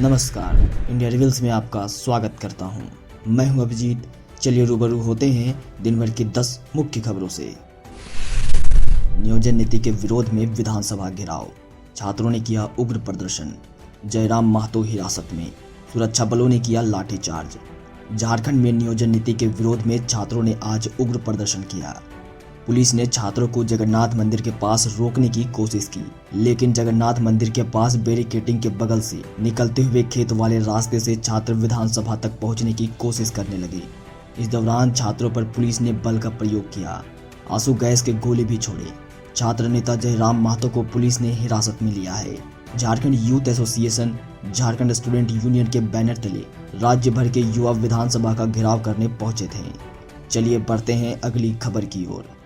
नमस्कार, India reveals में आपका स्वागत करता हूं। मैं हूं अभिजीत। चलिए रूबरू होते हैं दिन भर की 10 मुख्य खबरों से। नियोजन नीति के विरोध में विधानसभा घेराव, छात्रों ने किया उग्र प्रदर्शन। जयराम महतो हिरासत में, सुरक्षा बलों ने किया लाठीचार्ज। झारखंड में नियोजन नीति के विरोध में छात्रों ने आज उग्र प्रदर्शन किया। पुलिस ने छात्रों को जगन्नाथ मंदिर के पास रोकने की कोशिश की, लेकिन जगन्नाथ मंदिर के पास बैरिकेडिंग के बगल से निकलते हुए खेत वाले रास्ते से छात्र विधानसभा तक पहुंचने की कोशिश करने लगे। इस दौरान छात्रों पर पुलिस ने बल का प्रयोग किया, आंसू गैस के गोले भी छोड़े। छात्र नेता जयराम महतो को पुलिस ने हिरासत में लिया है। Jharkhand youth association, Jharkhand student union के बैनर तले राज्य भर के युवा विधानसभा का घेराव करने पहुंचे थे। चलिए बढ़ते हैं अगली खबर की ओर।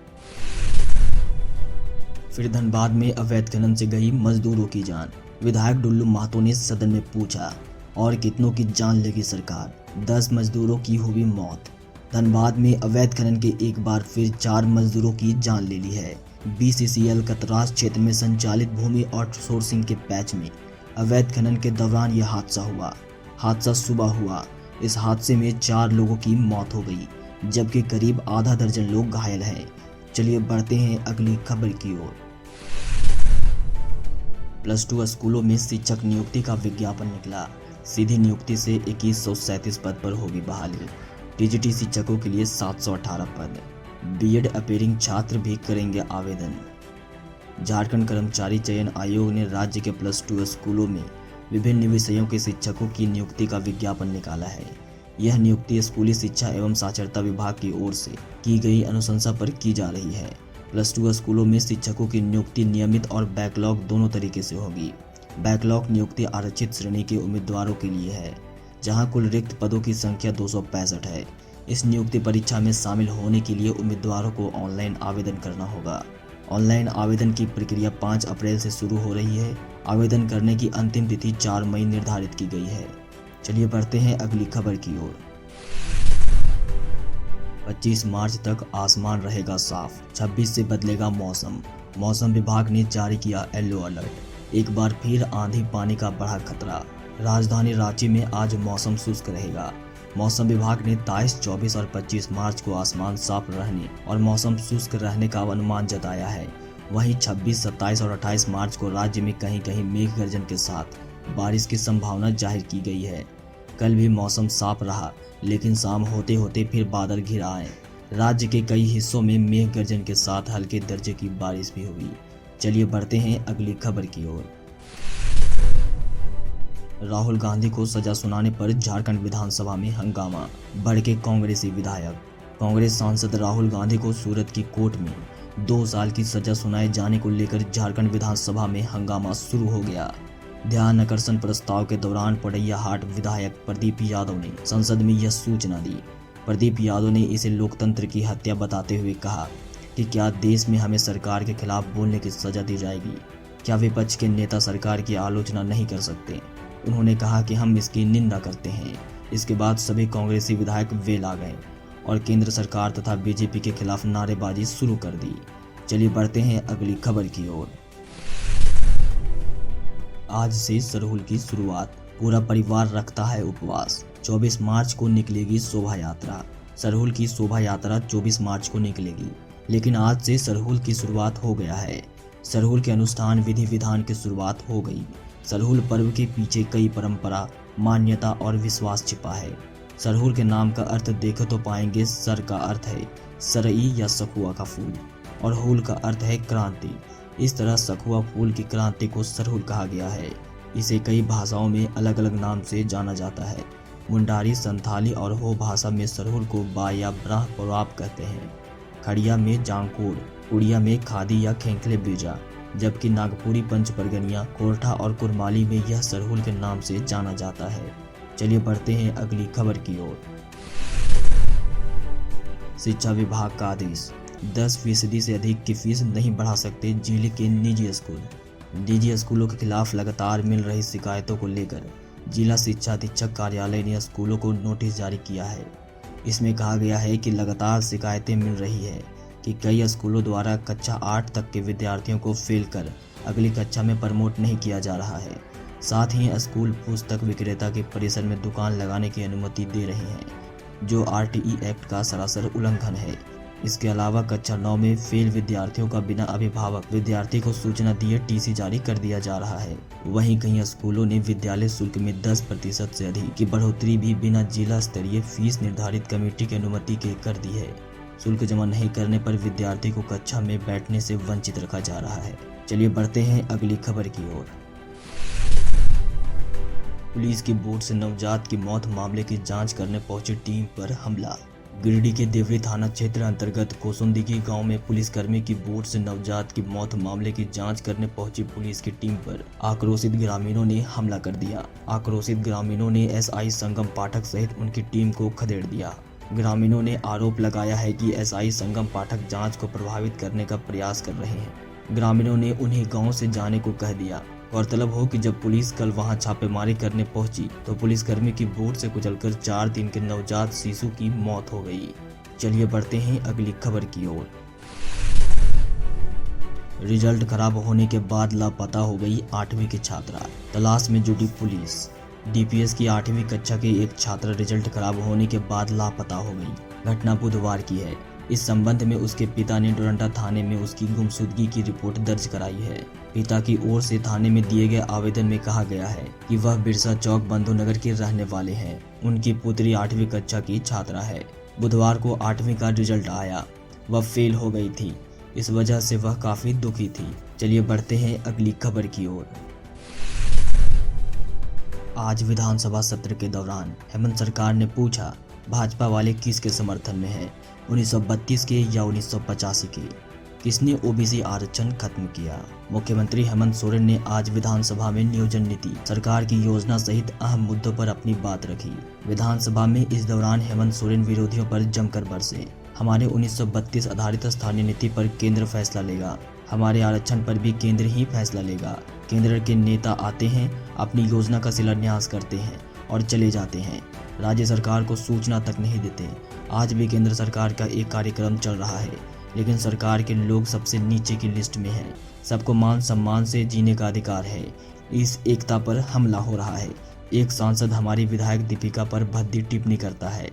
फिर धनबाद में अवैध खनन से गई मजदूरों की जान, विधायक डुल्लू महतो ने सदन में पूछा, और कितनों की जान लेगी सरकार? 10 मजदूरों की हुई मौत। धनबाद में अवैध खनन के एक बार फिर 4 मजदूरों की जान ले ली है। BCCL कतरास क्षेत्र में संचालित भूमि आउटसोर्सिंग के पैच में अवैध खनन के दौरान यह हादसा हुआ। हादसा सुबह हुआ। इस हादसे में 4 लोगों की मौत हो गई, जबकि करीब आधा दर्जन लोग घायल हैं। चलिए बढ़ते हैं अगली खबर की ओर। +2 स्कूलों में शिक्षक नियुक्ति का विज्ञापन निकला। सीधी नियुक्ति से 2137 पद पर होगी बहाली। TGT शिक्षकों के लिए 718 पद। BEd अपीयरिंग छात्र भी करेंगे आवेदन। झारखंड कर्मचारी चयन आयोग ने राज्य के +2 स्कूलों में विभिन्न विषयों के शिक्षकों की नियुक्ति का विज्ञापन निकाला है। यह नियुक्ति स्कूली शिक्षा एवं साक्षरता विभाग की ओर से की गई अनुशंसा पर की जा रही है। +2 स्कूलों में शिक्षकों की नियुक्ति नियमित और बैकलॉग दोनों तरीके से होगी। बैकलॉग नियुक्ति आरक्षित श्रेणी के उम्मीदवारों के लिए है, जहां कुल रिक्त पदों की संख्या 265 है। इस नियुक्ति परीक्षा में शामिल होने के लिए उम्मीदवारों को ऑनलाइन आवेदन करना होगा। ऑनलाइन आवेदन की प्रक्रिया 5 अप्रैल से शुरू हो रही है। आवेदन करने की अंतिम तिथि 4 मई निर्धारित की गई है। चलिए बढ़ते हैं अगली खबर की ओर। 25 मार्च तक आसमान रहेगा साफ, 26 से बदलेगा मौसम। मौसम विभाग ने जारी किया येलो अलर्ट। एक बार फिर आंधी पानी का बढ़ा खतरा। राजधानी रांची में आज मौसम शुष्क रहेगा। मौसम विभाग ने 23, 24 और 25 मार्च को आसमान साफ रहने और मौसम शुष्क रहने का अनुमान जताया है। वहीं 26, 27 और 28 मार्च को राज्य में कहीं कहीं मेघ गर्जन के साथ बारिश की संभावना जाहिर की गई है। कल भी मौसम साफ रहा, लेकिन शाम होते होते फिर बादल घिर आए। राज्य के कई हिस्सों में मेघ गर्जन के साथ हल्के दर्जे की बारिश भी हुई। चलिए बढ़ते हैं अगली खबर की ओर। राहुल गांधी को सजा सुनाने पर झारखंड विधानसभा में हंगामा, भड़के कांग्रेसी विधायक। कांग्रेस सांसद राहुल गांधी को सूरत की कोर्ट में 2 साल की सजा सुनाए जाने को लेकर झारखंड विधानसभा में हंगामा शुरू हो गया। ध्यान आकर्षण प्रस्ताव के दौरान पड़ैयाहाट विधायक प्रदीप यादव ने संसद में यह सूचना दी। प्रदीप यादव ने इसे लोकतंत्र की हत्या बताते हुए कहा कि क्या देश में हमें सरकार के खिलाफ बोलने की सजा दी जाएगी? क्या विपक्ष के नेता सरकार की आलोचना नहीं कर सकते? उन्होंने कहा कि हम इसकी निंदा करते हैं। इसके बाद सभी कांग्रेसी विधायक वेल आ गए और केंद्र सरकार तथा BJP के खिलाफ नारेबाजी शुरू कर दी। चलिए बढ़ते हैं अगली खबर की ओर। आज से सरहुल की शुरुआत, पूरा परिवार रखता है उपवास। 24 मार्च को निकलेगी शोभा यात्रा। सरहुल की शोभा यात्रा 24 मार्च को निकलेगी, लेकिन आज से सरहुल की शुरुआत हो गया है। सरहुल के अनुष्ठान विधि विधान की शुरुआत हो गई। सरहुल पर्व के पीछे कई परंपरा, मान्यता और विश्वास छिपा है। सरहुल के नाम का अर्थ देखे तो पाएंगे सर का अर्थ है सरई या सखुआ का फूल, और हुल का अर्थ है क्रांति। इस तरह सखुआ फूल की क्रांति को सरहुल कहा गया है। इसे कई भाषाओं में अलग अलग नाम से जाना जाता है। मुंडारी, संथाली और हो भाषा में सरहुल को बा या ब्राह पराब कहते हैं। खड़िया में जांकोड़, उड़िया में खादी या खेंखले बेजा, जबकि नागपुरी, पंचपरगनिया, कोरठा और कुरमाली में यह सरहुल के नाम से जाना जाता है। चलिए बढ़ते हैं अगली खबर की ओर। शिक्षा विभाग का आदेश, 10% से अधिक की फीस नहीं बढ़ा सकते जिले के निजी स्कूल। निजी स्कूलों के खिलाफ लगातार मिल रही शिकायतों को लेकर जिला शिक्षा अधीक्षक कार्यालय ने स्कूलों को नोटिस जारी किया है। इसमें कहा गया है कि लगातार शिकायतें मिल रही है कि कई स्कूलों द्वारा कक्षा 8 तक के विद्यार्थियों को फेल कर अगली कक्षा में प्रमोट नहीं किया जा रहा है। साथ ही स्कूल पुस्तक विक्रेता के परिसर में दुकान लगाने की अनुमति दे रहे हैं, जो आरटीई एक्ट का सरासर उल्लंघन है। इसके अलावा कक्षा 9 में फेल विद्यार्थियों का बिना अभिभावक विद्यार्थी को सूचना दिए टीसी जारी कर दिया जा रहा है। वहीं कई स्कूलों ने विद्यालय शुल्क में 10% से अधिक की बढ़ोतरी भी बिना जिला स्तरीय फीस निर्धारित कमेटी की अनुमति के कर दी है। शुल्क जमा नहीं करने पर विद्यार्थी को कक्षा में बैठने से वंचित रखा जा रहा है। चलिए बढ़ते हैं अगली खबर की ओर। पुलिस की बोट से नवजात की मौत मामले की जांच करने पहुंची टीम पर हमला। गिरिडीह के देवरी थाना क्षेत्र अंतर्गत कोसुंदगी गांव में पुलिसकर्मी की बोट से नवजात की मौत मामले की जांच करने पहुंची पुलिस की टीम पर आक्रोशित ग्रामीणों ने हमला कर दिया। आक्रोशित ग्रामीणों ने एसआई संगम पाठक सहित उनकी टीम को खदेड़ दिया। ग्रामीणों ने आरोप लगाया है कि एसआई संगम पाठक जांच को प्रभावित करने का प्रयास कर रहे हैं। ग्रामीणों ने उन्हें गाँव से जाने को कह दिया। गौरतलब हो कि जब पुलिस कल वहां छापेमारी करने पहुंची तो पुलिसकर्मी की बोट से कुचलकर 4 दिन के नवजात शिशु की मौत हो गई। चलिए बढ़ते हैं अगली खबर की ओर। रिजल्ट खराब होने के बाद लापता हो गई 8वीं की छात्रा, तलाश में जुटी पुलिस। डीपीएस की 8वीं कक्षा के एक छात्रा रिजल्ट खराब होने के बाद लापता हो गई। घटना बुधवार की है। इस संबंध में उसके पिता ने डोरंडा थाने में उसकी गुमशुदगी की रिपोर्ट दर्ज कराई है। पिता की ओर से थाने में दिए गए आवेदन में कहा गया है कि वह बिरसा चौक बंधु नगर के रहने वाले हैं। उनकी पुत्री 8वीं कक्षा की छात्रा है। बुधवार को 8वीं का रिजल्ट आया। वह फेल हो गई थी। इस वजह से वह काफी दुखी थी। चलिए बढ़ते हैं अगली खबर की ओर। आज विधानसभा सत्र के दौरान हेमंत सरकार ने पूछा, भाजपा वाले किसके समर्थन में है, 1932 के या 1985 के? किसने ओबीसी आरक्षण खत्म किया? मुख्यमंत्री हेमंत सोरेन ने आज विधानसभा में नियोजन नीति, सरकार की योजना सहित अहम मुद्दों पर अपनी बात रखी। विधानसभा में इस दौरान हेमंत सोरेन विरोधियों पर जमकर बरसे। हमारे 1932 आधारित स्थानीय नीति पर केंद्र फैसला लेगा। हमारे आरक्षण पर भी केंद्र ही फैसला लेगा। केंद्र के नेता आते हैं, अपनी योजना का शिलान्यास करते हैं और चले जाते हैं। राज्य सरकार को सूचना तक नहीं देते। आज भी केंद्र सरकार का एक कार्यक्रम चल रहा है, लेकिन सरकार के लोग सबसे नीचे की लिस्ट में हैं। सबको मान सम्मान से जीने का अधिकार है। इस एकता पर हमला हो रहा है। एक सांसद हमारी विधायक दीपिका पर भद्दी टिप्पणी करता है।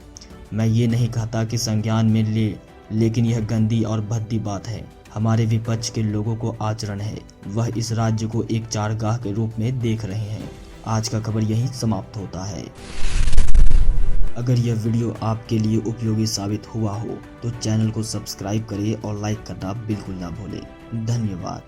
मैं ये नहीं कहता कि संज्ञान में ले, लेकिन यह गंदी और भद्दी बात है। हमारे विपक्ष के लोगों को आचरण है। वह इस राज्य को एक चारगाह के रूप में देख रहे हैं। आज का खबर यहीं समाप्त होता है। अगर यह वीडियो आपके लिए उपयोगी साबित हुआ हो तो चैनल को सब्सक्राइब करें और लाइक करना बिल्कुल ना भूलें। धन्यवाद।